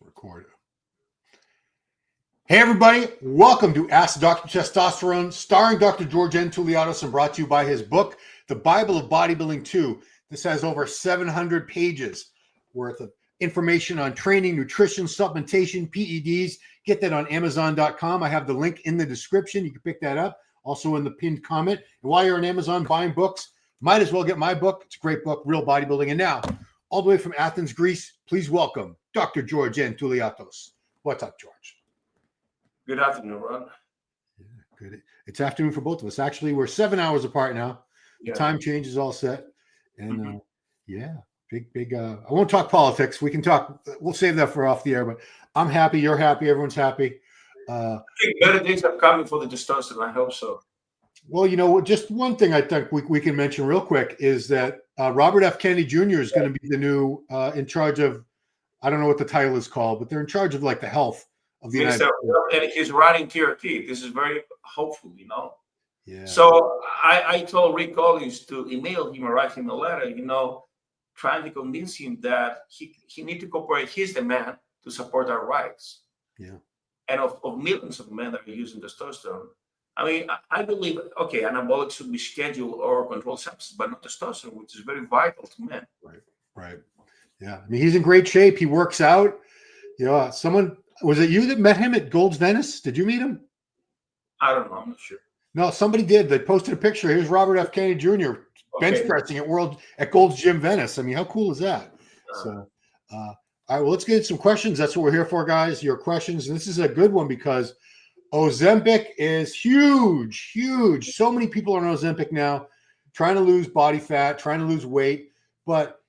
Record it. Hey everybody, welcome to Ask Dr. Testosterone, starring Dr. George N. Touliatos and brought to you by his book, The Bible of Bodybuilding 2. This has over 700 pages worth of information on training, nutrition, supplementation, PEDs. Get that on Amazon.com. I have the link in the description. You can pick that up. Also in the pinned comment. And while you're on Amazon buying books, might as well get my book. It's a great book, Real Bodybuilding. And now, all the way from Athens, Greece, please welcome Dr. George N. Touliatos. What's up, George? Good afternoon, Ron. Yeah, good. It's afternoon for both of us. Actually, we're 7 hours apart now. The time change is all set. And big. I won't talk politics. We can talk. We'll save that for off the air. But I'm happy. You're happy. Everyone's happy. I think better things are coming for the testosterone. I hope so. Well, you know, just one thing I think we can mention real quick is that Robert F. Kennedy Jr. is going to be the new in charge of, I don't know what the title is called, but they're in charge of like the health of the United States. And he's running TRT. This is very hopeful, you know. Yeah. So I told Rick Collins to email him or write him a letter, you know, trying to convince him that he need to cooperate his demand to support our rights. Yeah. And of millions of men that are using testosterone. I mean, I believe, okay, anabolic should be scheduled or controlled substance, but not testosterone, which is very vital to men. Right. Yeah. I mean, he's in great shape. He works out. You know, was it you that met him at Gold's Venice? Did you meet him? I don't know. I'm not sure. No, somebody did. They posted a picture. Here's Robert F. Kennedy Jr. bench pressing at Gold's Gym Venice. I mean, how cool is that? So, all right, well, let's get some questions. That's what we're here for, guys. Your questions. And this is a good one because Ozempic is huge. So many people are on Ozempic now, trying to lose body fat, trying to lose weight. But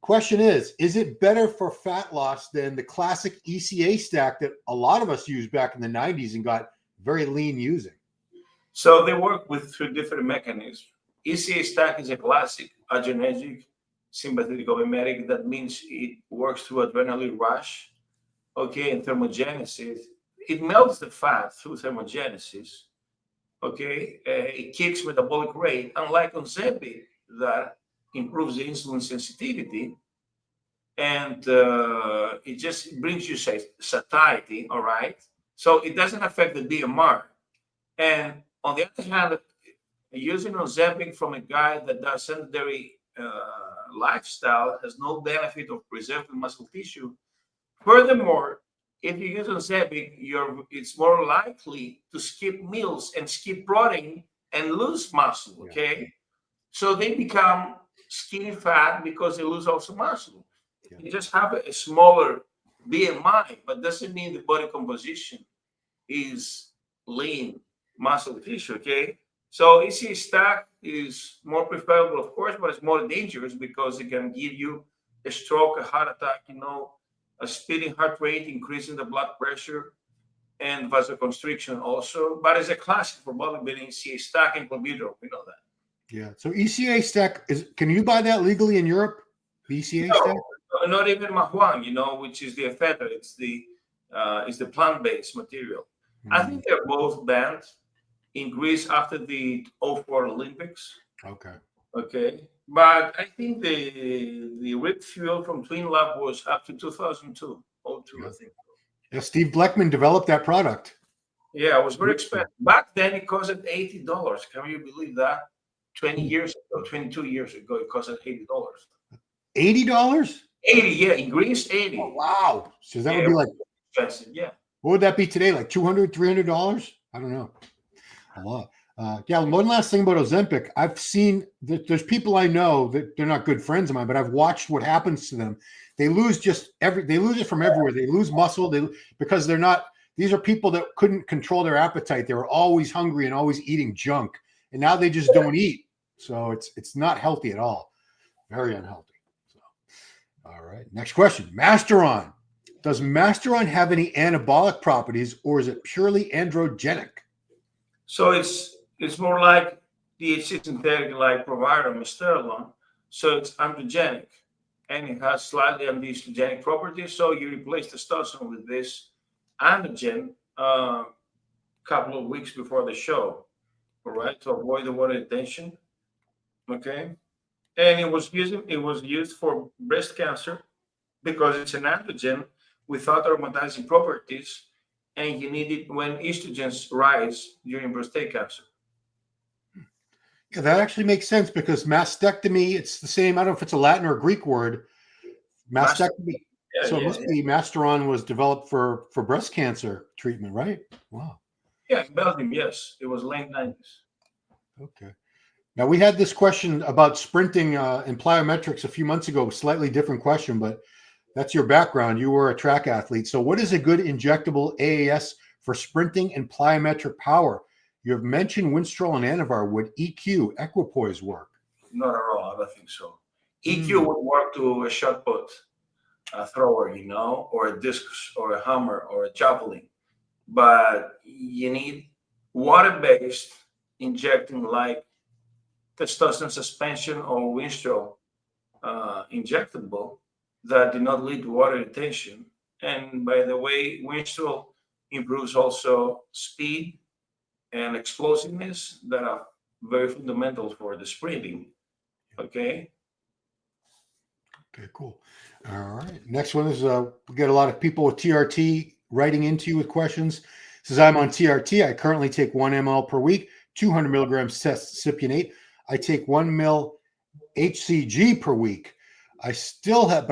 question is it better for fat loss than the classic ECA stack that a lot of us used back in the 90s and got very lean using? So they work through different mechanisms. ECA stack is a classic androgenic sympathetic mimetic. That means it works through adrenaline rush, and thermogenesis. It melts the fat through thermogenesis, it kicks metabolic rate, unlike Ozempic that improves the insulin sensitivity, and it just brings you satiety, all right? So it doesn't affect the BMR. And on the other hand, using Ozempic from a guy that does sedentary lifestyle has no benefit of preserving muscle tissue. Furthermore, if you use Ozempic, it's more likely to skip meals and skip protein and lose muscle, okay? So they become skinny fat because they lose also muscle. You just have a smaller BMI, but doesn't mean the body composition is lean muscle tissue, okay? So ECA stack is more preferable, of course, but it's more dangerous because it can give you a stroke, a heart attack, you know, a speeding heart rate, increasing the blood pressure, and vasoconstriction also. But it's a classic for bodybuilding, ECA stack and clomid, we know that. Yeah. So ECA stack can you buy that legally in Europe? The ECA stack? Not even Mahuang, you know, which is the ephedra. It's the plant-based material. I think they're both banned in Greece after the 2004 Olympics. Okay. But I think the RIP fuel from Twin Lab was up to 2002, I think. Yeah, Steve Bleckman developed that product. Yeah, it was very expensive. Back then, it cost $80. Can you believe that? 20 years ago, 22 years ago, it cost $80. $80? 80, yeah. In Greece, 80. Oh, wow. So that would be like expensive, yeah. What would that be today? Like $200, $300? I don't know. A lot. One last thing about Ozempic. I've seen that there's people I know that they're not good friends of mine, but I've watched what happens to them. They lose they lose it from everywhere. They lose muscle because they're not. These are people that couldn't control their appetite. They were always hungry and always eating junk, and now they just don't eat. So it's not healthy at all. Very unhealthy. So, all right. Next question. Masteron. Does Masteron have any anabolic properties, or is it purely androgenic? So it's more like DHC synthetic like provider Masteron. So it's androgenic and it has slightly androgenic properties. So you replace testosterone with this androgen a couple of weeks before the show, all right, to avoid the water retention. Okay. And it was used for breast cancer because it's an androgen without aromatizing properties, and you need it when estrogens rise during prostate cancer. Yeah, that actually makes sense because mastectomy, it's the same. I don't know if it's a Latin or Greek word. Mastectomy. So it must be Masteron was developed for breast cancer treatment, right? Wow. Yeah, in Belgium, yes. It was late 90s. Okay. Now we had this question about sprinting and plyometrics a few months ago, slightly different question, but that's your background. You were a track athlete. So what is a good injectable AAS for sprinting and plyometric power? You have mentioned Winstrol and Anavar. Would EQ, equipoise work? Not at all. I don't think so. EQ would work to a shot put, a thrower, or a discus or a hammer or a javelin. But you need water-based injecting like testosterone suspension or Winstrol injectable that do not lead to water retention. And by the way, Winstrol improves also speed and explosiveness that are very fundamental for the sprinting. Okay. Okay, cool. All right. Next one is we get a lot of people with TRT writing into you with questions. It says, I'm on TRT. I currently take 1 ml per week, 200 milligrams testosterone. I take 1 ml HCG per week. I still have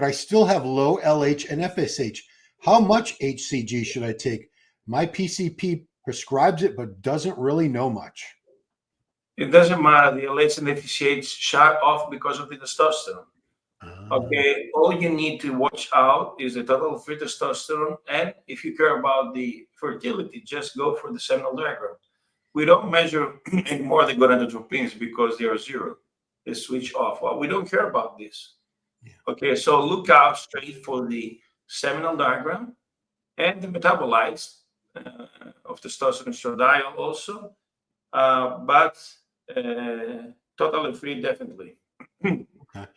low LH and FSH. How much HCG should I take? My PCP prescribes it, but doesn't really know much. It doesn't matter. The LH and FSH shut off because of the testosterone. Okay, all you need to watch out is the total free testosterone, and if you care about the fertility, just go for the seminal diagram. We don't measure anymore the gonadotropins because they are zero. They switch off. Well, we don't care about this. Yeah. Okay, so look out straight for the seminal diagram and the metabolites of testosterone estradiol also, but totally free, definitely. Okay.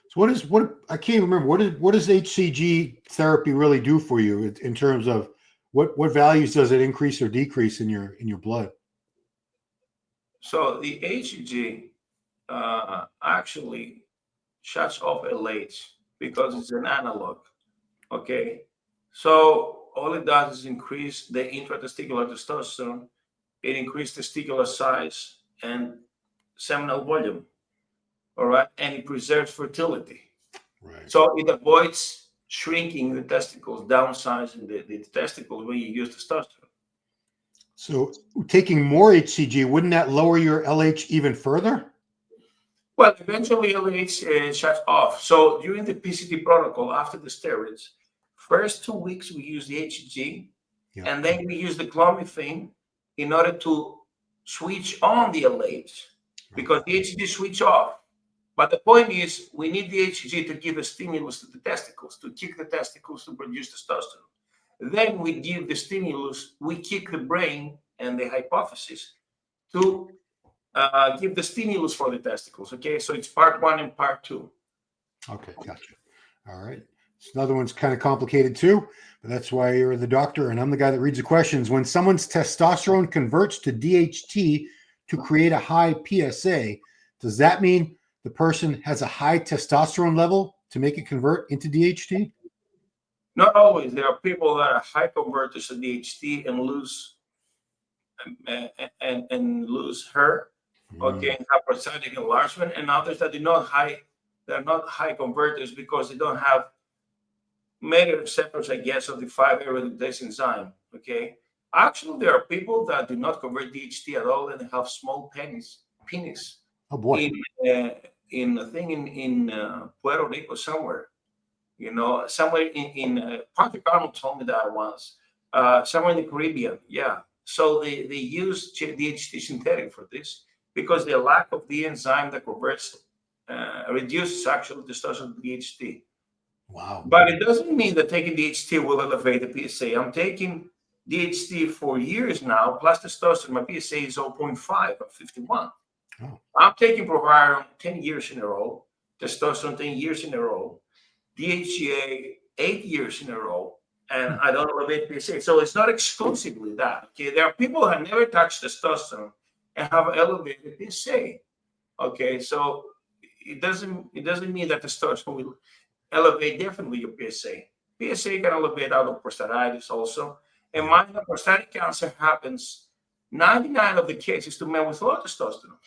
So what I can't remember what does HCG therapy really do for you in terms of what values does it increase or decrease in your blood? So the HCG actually shuts off LH because it's an analog. Okay, so all it does is increase the intratesticular testosterone. It increases testicular size and seminal volume. All right, and it preserves fertility. Right. So it avoids shrinking the testicles, downsizing the testicles when you use testosterone. So taking more HCG, wouldn't that lower your LH even further? Well, eventually LH shuts off. So during the PCT protocol, after the steroids, first 2 weeks we use the HCG, and then we use the Clomid thing in order to switch on the LH because the HCG switch off. But the point is, we need the HCG to give a stimulus to the testicles, to kick the testicles to produce testosterone. Then we give the stimulus, we kick the brain and the hypophysis to give the stimulus for the testicles. Okay, so it's part 1 and part 2. Okay, gotcha. All right. This another one's kind of complicated too, but that's why you're the doctor and I'm the guy that reads the questions. When someone's testosterone converts to DHT to create a high PSA, does that mean the person has a high testosterone level to make it convert into DHT? Not always. There are people that are high converters to DHT and lose and lose hair, okay, and have prostatic enlargement, and others that they're not high converters because they don't have many receptors, I guess, of the 5-aerodictase enzyme. Okay, actually, there are people that do not convert DHT at all and have small penis. Oh boy. In a thing in Puerto Rico somewhere, somewhere in Patrick Arnold told me that once, somewhere in the Caribbean. Yeah. So they use DHT synthetic for this because the lack of the enzyme that converts reduces actually testosterone to DHT. Wow. But it doesn't mean that taking DHT will elevate the PSA. I'm taking DHT for years now, plus testosterone. My PSA is 0.5 at 51. Oh. I'm taking Proviron 10 years in a row, testosterone 10 years in a row, DHEA 8 years in a row, and I don't elevate PSA. So it's not exclusively that. Okay, there are people who have never touched testosterone and have elevated PSA. Okay, so it doesn't mean that testosterone will elevate definitely your PSA. PSA can elevate out of prostatitis also. And mind that prostatic cancer happens 99 of the cases to men with low testosterone.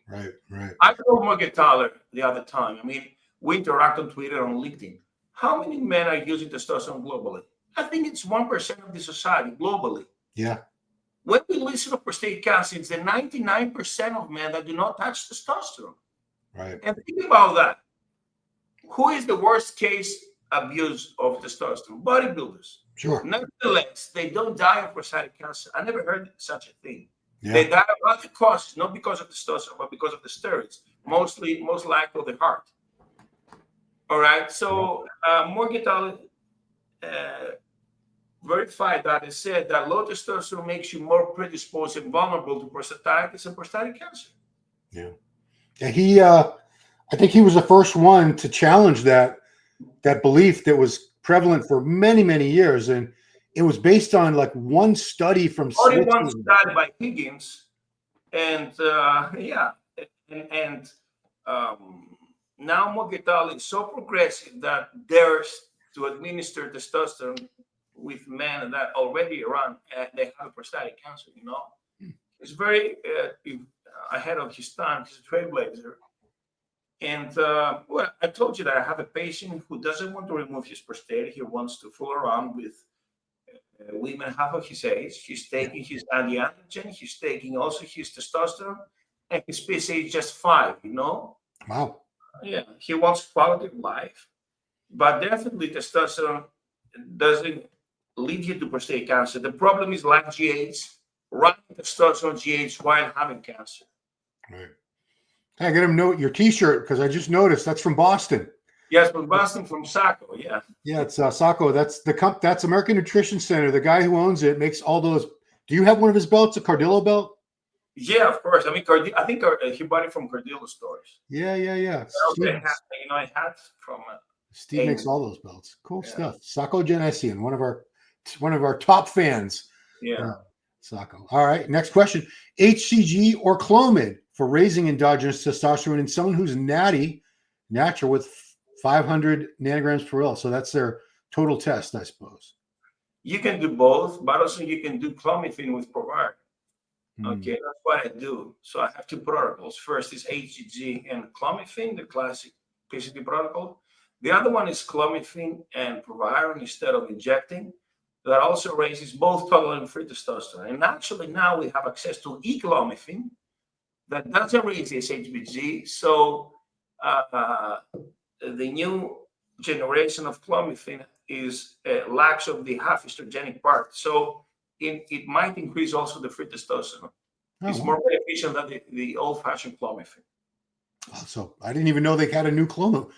Right, right. I told Morgan Thaler the other time, I mean, we interact on Twitter, on LinkedIn. How many men are using testosterone globally? I think it's 1% of the society globally. Yeah. When we listen to prostate cancer, it's the 99% of men that do not touch testosterone. Right. And think about that. Who is the worst case abuse of testosterone? Bodybuilders. Sure. Nevertheless, they don't die of prostatic cancer. I never heard such a thing. Yeah. They die of other causes, not because of testosterone, but because of the steroids, most likely the heart. All right. So Morgan Thaler verified that and said that low testosterone makes you more predisposed and vulnerable to prostatitis and prostatic cancer. Yeah. Yeah. He, I think he was the first one to challenge that belief that was prevalent for many, many years. And it was based on like one study from Only one Switzerland. study by Higgins. And now Morgan Thaler is so progressive that dares to administer testosterone with men that already they have prostatic cancer, you know. It's very ahead of his time. He's a trailblazer. And well, I told you that I have a patient who doesn't want to remove his prostate. He wants to fool around with women half of his age. He's taking his anti-androgen. He's taking also his testosterone, and his PSA is just 5. You know. Wow. Yeah, he wants quality of life, but definitely testosterone doesn't lead you to prostate cancer. The problem is like GH, running testosterone GH while having cancer. Right. I got him note your T-shirt because I just noticed that's from Boston. Yes, from Boston, from Sacco. Yeah. Yeah, it's Sacco. That's that's American Nutrition Center. The guy who owns it makes all those. Do you have one of his belts, a Cardillo belt? Yeah, of course. I mean, I think he bought it from Cardillo stores. Yeah. Steve, I had from. Steve makes all those belts. Cool stuff. Sacco Genesian, one of our top fans. Yeah. Sacco. All right. Next question: HCG or Clomid for raising endogenous testosterone in someone who's natural with 500 nanograms per ml. So that's their total test, I suppose. You can do both, but also you can do clomiphene with Provide. Okay, that's what I do. So I have 2 protocols. First is HCG and clomiphene, the classic PCT protocol. The other one is clomiphene and Proviron instead of injecting. That also raises both total and free testosterone. And actually now we have access to e-clomiphene that doesn't raise this HCG. So the new generation of clomiphene is lacks of the half estrogenic part. So it might increase also the free testosterone. It's more beneficial than the old-fashioned clomiphene. Oh, so I didn't even know they had a new Clomid.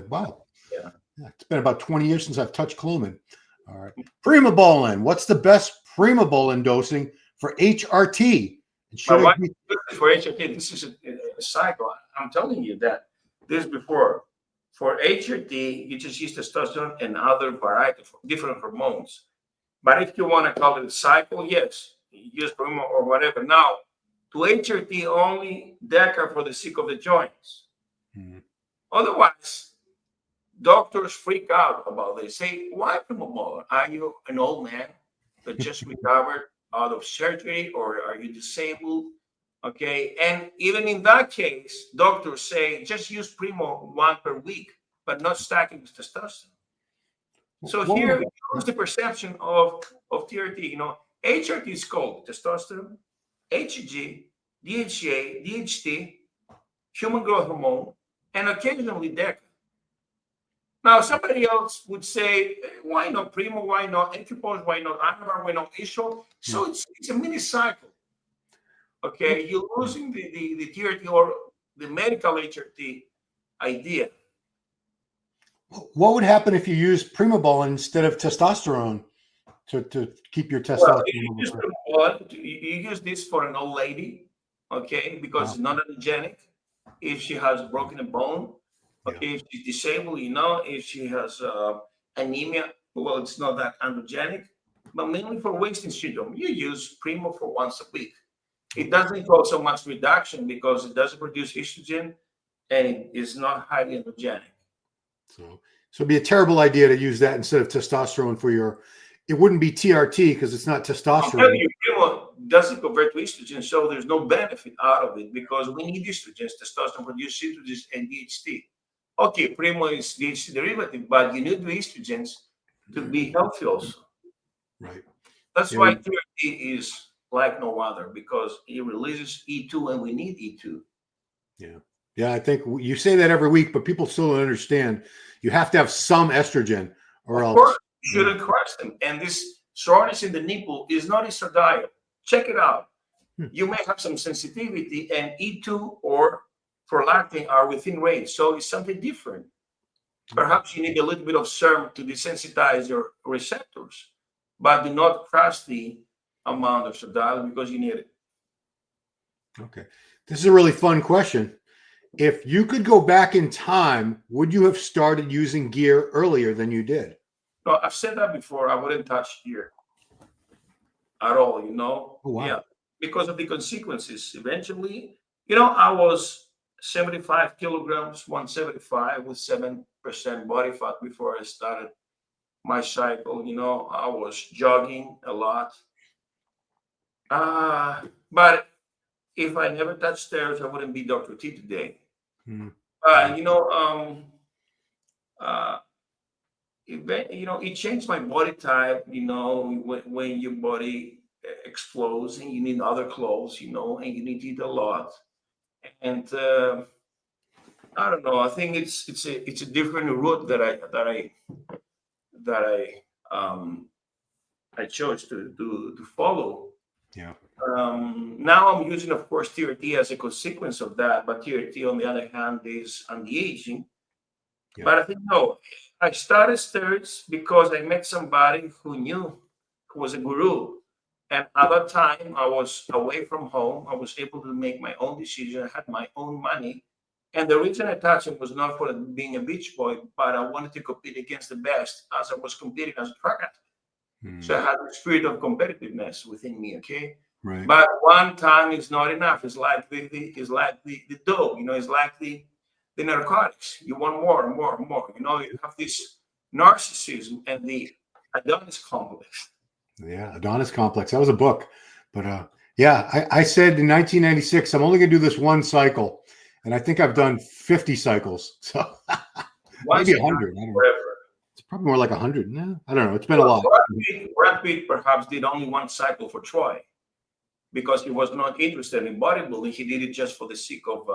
Wow. Yeah. It's been about 20 years since I've touched Clomid. All right. Primobolan. What's the best Primobolan dosing for HRT? For HRT, this is a cycle. I'm telling you that this before. For HRT, you just use testosterone and other variety of different hormones. But if you want to call it a cycle, yes, use Primo or whatever. Now, to HRT only DECA for the sake of the joints. Otherwise, doctors freak out about this. Say, why Primobolan? Are you an old man that just recovered out of surgery, or are you disabled? Okay, and even in that case, doctors say just use Primo 1 per week, but not stacking with testosterone. So here comes the perception of TRT. You know, HRT is called testosterone, HCG, DHEA, DHT, human growth hormone, and occasionally DECA. Now, somebody else would say, why not Primo? Why not Equipose? Why not Anavar? Why not Israel? So it's a mini cycle. Okay, you're losing the TRT or the medical HRT idea. What would happen if you use Primobolan instead of testosterone to keep your testosterone? Well, you use this for an old lady, okay, because it's not androgenic. If she has broken a bone, okay, if she's disabled, you know, if she has anemia, well, it's not that androgenic. But mainly for wasting syndrome, you use Primo for once a week. It doesn't cause so much reduction because it doesn't produce estrogen and it is not highly androgenic. So it'd be a terrible idea to use that instead of testosterone for your. It wouldn't be TRT because it's not I'm testosterone. telling you, Primo doesn't convert to estrogen, so there's no benefit out of it because we need estrogens. Testosterone produces estrogens and DHT. Okay, Primo is DHT derivative, but you need the estrogens to be healthy also. Right. That's Yeah, why TRT is like no other because it releases E2 and we need E2. Yeah. Yeah, I think you say that every week, but people still don't understand. You have to have some estrogen or Of else. course, you shouldn't crush them. And this soreness in the nipple is not estradiol. Check it out. You may have some sensitivity, and E2 or prolactin are within range. So it's something different. Perhaps you need a little bit of serum to desensitize your receptors, but do not crush the amount of estradiol because you need it. Okay. This is a really fun question. If you could go back in time, would you have started using gear earlier than you did? No, I've said that before. I wouldn't touch gear at all, Oh, wow. Yeah, because of the consequences. Eventually, I was 75 kilograms, 175 with 7% body fat before I started my cycle. I was jogging a lot. But if I never touched stairs, I wouldn't be Dr. T today. Hmm. It changed my body type, when your body explodes and you need other clothes, and you need to eat a lot. And I don't know. I think it's a different route that I chose to follow. Yeah. Now I'm using, of course, TRT as a consequence of that, but TRT, on the other hand, is anti-aging. Yeah. But I think no, I started steroids because I met somebody who was a guru. And at that time, I was away from home. I was able to make my own decision. I had my own money. And the reason I touched him was not for being a beach boy, but I wanted to compete against the best as I was competing as a track athlete. So I had the spirit of competitiveness within me, okay? Right. But one time is not enough. It's like the dope, it's like the narcotics. You want more and more and more. You have this narcissism and the Adonis complex. Yeah, Adonis complex. That was a book. But yeah, I said in 1996, I'm only going to do this one cycle. And I think I've done 50 cycles. So maybe 100. I don't know. It's probably more like 100. No, I don't know. It's been a lot. Brad Pitt perhaps did only one cycle for Troy because he was not interested in bodybuilding. He did it just for the sake of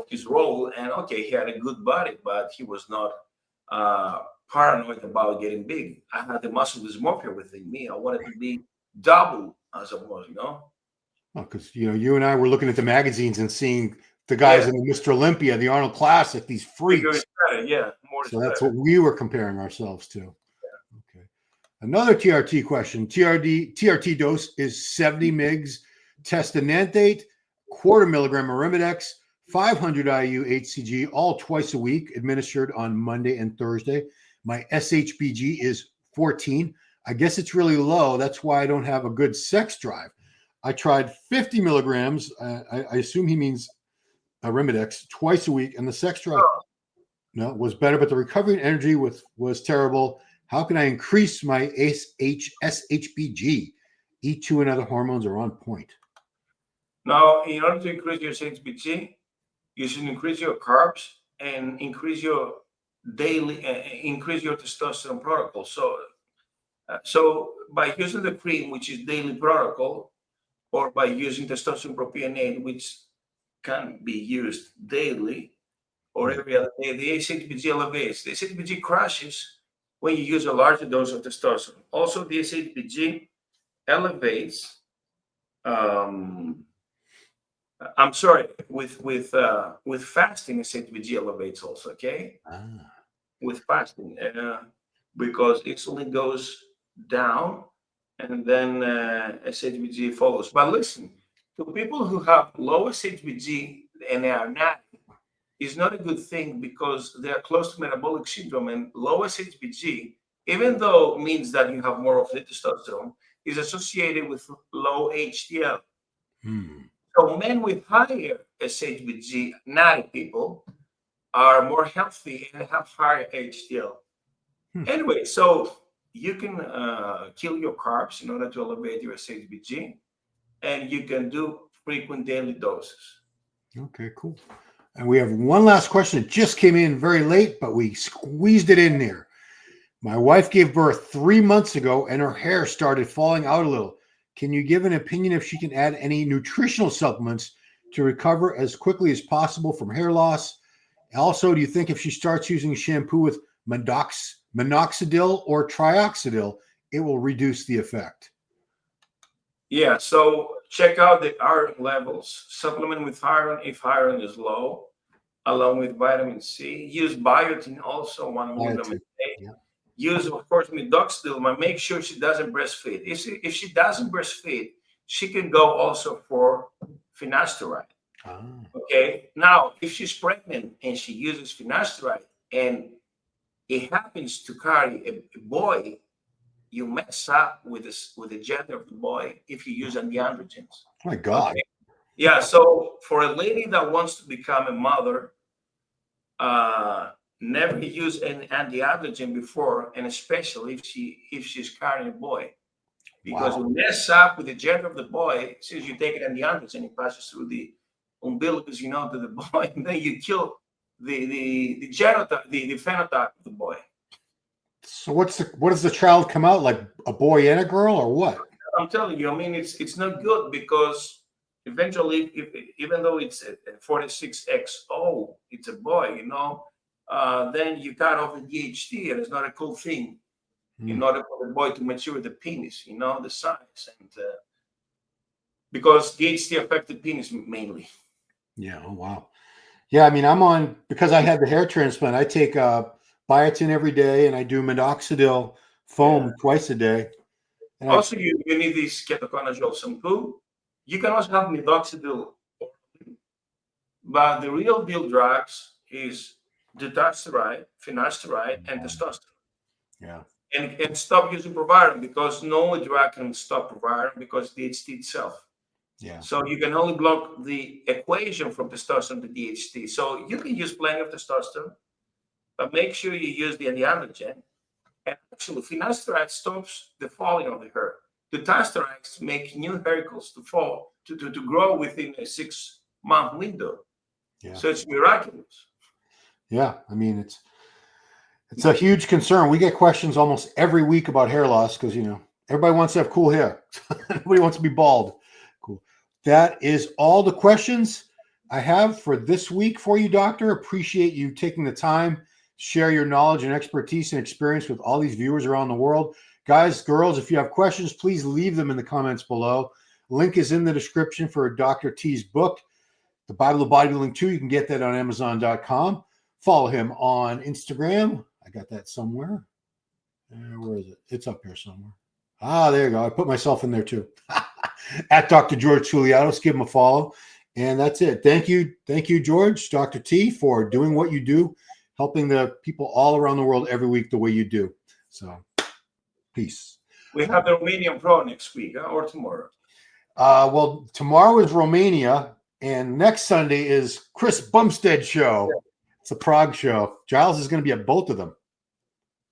his role. And okay, he had a good body, but he was not paranoid about getting big. I had the muscle dysmorphia within me. I wanted to be double as I was, Because you and I were looking at the magazines and seeing the guys in the Mr. Olympia, the Arnold Classic, these freaks. So that's what we were comparing ourselves to. Yeah. Okay. Another TRT question. TRT dose is 70 mgs testananthate, 1/4 milligram Arimidex, 500 IU HCG, all twice a week, administered on Monday and Thursday. My SHBG is 14. I guess it's really low. That's why I don't have a good sex drive. I tried 50 milligrams. I assume he means Arimidex twice a week, and the sex drive was better, but the recovery and energy was terrible. How can I increase my SHBG? E2 and other hormones are on point. Now, in order to increase your SHBG, you should increase your carbs and increase your testosterone protocol. So by using the cream, which is daily protocol, or by using testosterone propionate, which can be used daily or every other day, the SHBG elevates. The SHBG crashes when you use a larger dose of testosterone. Also, the SHBG elevates. I'm sorry, with fasting, SHBG elevates also. Okay, with fasting, because insulin goes down, and then SHBG follows. But listen, to people who have low SHBG and they are not, is not a good thing because they are close to metabolic syndrome, and low SHBG, even though it means that you have more of the testosterone, is associated with low HDL. So men with higher SHBG, natty people, are more healthy and have higher HDL. Anyway, so you can kill your carbs in order to elevate your HCG, and you can do frequent daily doses. Okay, cool. And we have one last question. It just came in very late, but we squeezed it in there. My wife gave birth 3 months ago and her hair started falling out a little. Can you give an opinion if she can add any nutritional supplements to recover as quickly as possible from hair loss? Also, do you think if she starts using shampoo with minoxidil or trioxidil, it will reduce the effect? Yeah, so check out the iron levels. Supplement with iron if iron is low, along with vitamin C. Use biotin also 1 milligram a day. Yeah. Use, of course, minoxidil, but make sure she doesn't breastfeed. If she doesn't breastfeed, she can go also for finasteride. Okay. Now, if she's pregnant and she uses finasteride and it happens to carry a boy, you mess up with the gender of the boy if you use androgens. Oh my God. Okay? Yeah. So for a lady that wants to become a mother, never use an androgen before, and especially if she's carrying a boy, because you mess up with the gender of the boy. Since you take an androgen, it passes through the umbilicus, to the boy, and then you kill the genotype, the phenotype of the boy. So what does the child come out like, a boy and a girl, or what? I'm telling you, I mean, it's not good, because eventually, even though it's a 46XO, it's a boy, then you cut off the DHT, and it's not a cool thing in order for the boy to mature the penis, the size, and because DHT affected penis mainly. Yeah. Oh, wow. Yeah. I mean, I'm on, because I had the hair transplant, I take biotin every day, and I do minoxidil foam twice a day. And also, you need this ketoconazole shampoo. You can also have minoxidil, but the real deal drugs is dutasteride, finasteride, and testosterone. Yeah. And stop using proviron, because no drug can stop proviron, because DHT itself. Yeah. So you can only block the equation from testosterone to DHT. So you can use plenty of testosterone, but make sure you use the androgen. And actually, finasteride stops the falling of the hair. Dutasterides make new haircules to fall, to grow within a 6-month window. Yeah. So it's miraculous. Yeah. I mean, it's a huge concern. We get questions almost every week about hair loss, because, everybody wants to have cool hair. Nobody wants to be bald. Cool. That is all the questions I have for this week for you, Doctor. Appreciate you taking the time, share your knowledge and expertise and experience with all these viewers around the world. Guys, girls, if you have questions, please leave them in the comments below. Link is in the description for Dr. T's book, The Bible of Bodybuilding 2. You can get that on Amazon.com. Follow him on Instagram. I got that somewhere. Where is it? It's up here somewhere. There you go. I put myself in there too. At Dr. George Touliatos. Give him a follow. And that's it. Thank you, George, Dr. T, for doing what you do, helping the people all around the world every week the way you do. So, peace. We have the Romanian Pro next week, or tomorrow. Well, tomorrow is Romania, and next Sunday is Chris Bumstead show. Yeah. It's a Prague show. Giles is going to be at both of them.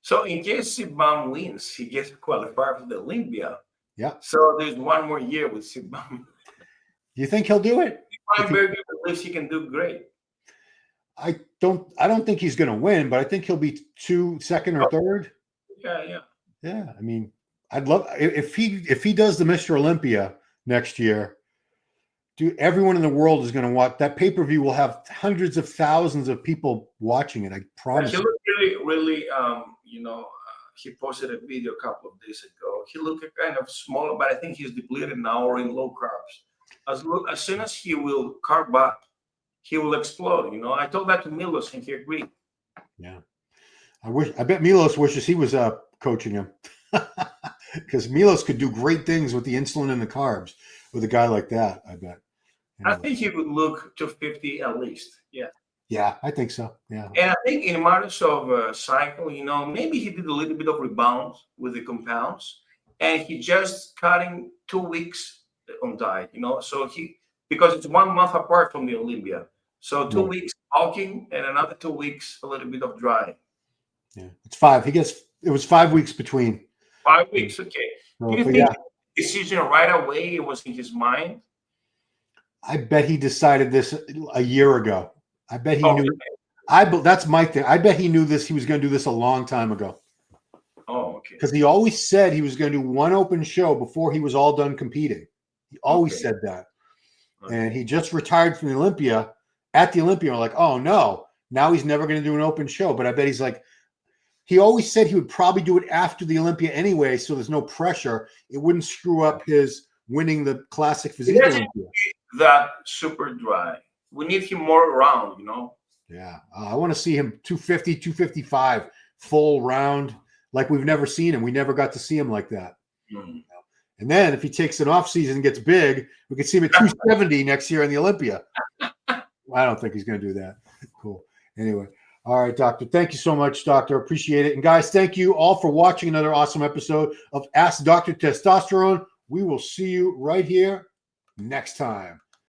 So in case Sibam wins, he gets qualified for the Olympia. Yeah. So there's one more year with Sibam. You think he'll do it? Feinberg believes he can do great. I don't think he's going to win, but I think he'll be second or third. Yeah. I mean, I'd love if he does the Mr. Olympia next year. Dude, everyone in the world is going to watch that pay-per-view. Will have hundreds of thousands of people watching it. I promise. He looked really. He posted a video a couple of days ago. He looked kind of smaller, but I think he's depleted now or in low carbs. As soon as he will carb up, he will explode. I told that to Milos, and he agreed. Yeah, I bet Milos wishes he was coaching him, because Milos could do great things with the insulin and the carbs with a guy like that. I bet. Anyway. I think he would look 250 at least. Yeah. Yeah, I think so. Yeah. And I think in matters of cycle, maybe he did a little bit of rebound with the compounds, and he just cutting 2 weeks on diet. So because it's 1 month apart from the Olympia, so 2 weeks bulking, and another 2 weeks, a little bit of dry. Yeah, it's 5. It was 5 weeks between. 5 weeks, okay. So, Do you but think yeah, the decision right away it was in his mind? I bet he decided this a year ago. I bet he Oh, knew. okay. That's my thing. I bet he knew this. He was going to do this a long time ago. Oh, okay. Because he always said he was going to do one open show before he was all done competing. He always said that. Okay. And he just retired from the Olympia. At the Olympia, we're like, oh no, now he's never going to do an open show. But I bet he's like, he always said he would probably do it after the Olympia anyway, so there's no pressure. It wouldn't screw up his winning the classic physique Olympia. That super dry. We need him more round, you know? Yeah. I want to see him 250, 255, full round, like we've never seen him. We never got to see him like that. Mm. And then if he takes an off season and gets big, we could see him at 270 next year in the Olympia. I don't think he's going to do that. Cool. Anyway. All right, Doctor. Thank you so much, Doctor. Appreciate it. And guys, thank you all for watching another awesome episode of Ask Dr. Testosterone. We will see you right here next time.